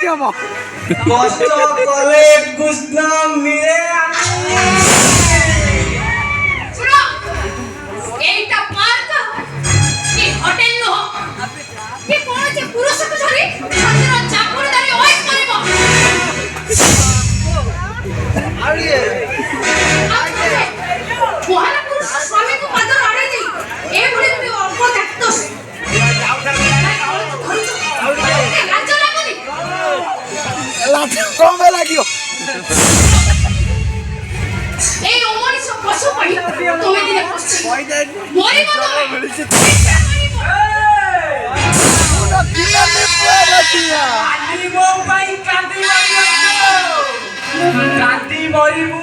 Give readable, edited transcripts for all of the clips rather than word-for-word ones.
Siamo! কলে কৃষ্ণ মিলে শুনো এইটা পার্ক কি হোটেল নো কি কোনছে পুরুষকে ধরি সন্ধ্যা চাকরি দাঁড়িয়ে ওয়েট করিব মহারা পুরুষ স্বামীকে পাদ আড়ে দেই এভଳି তুমি অল্প দেখতস লাজ লাগুনি Latte come লাগিও এই অমনিস পশু পাই তুমি দিনে পড়ছি মরিব তুমি কান্দিব পাই কান্দি মরিবু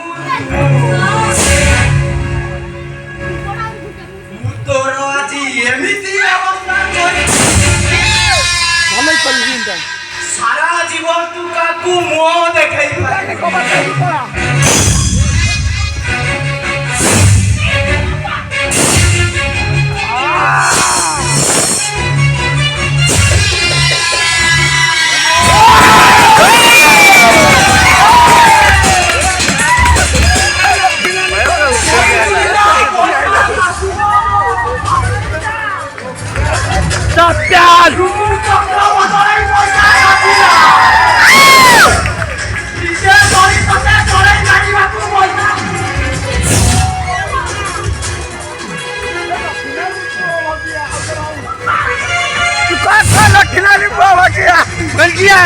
তোর আজি এমিতি অবস্থা করি ভালোই করলি কিন্তু সারা জীবন তু কাকু মুহ দেখাই পারে Satian! Kalau kena ni bawa dia, belgia.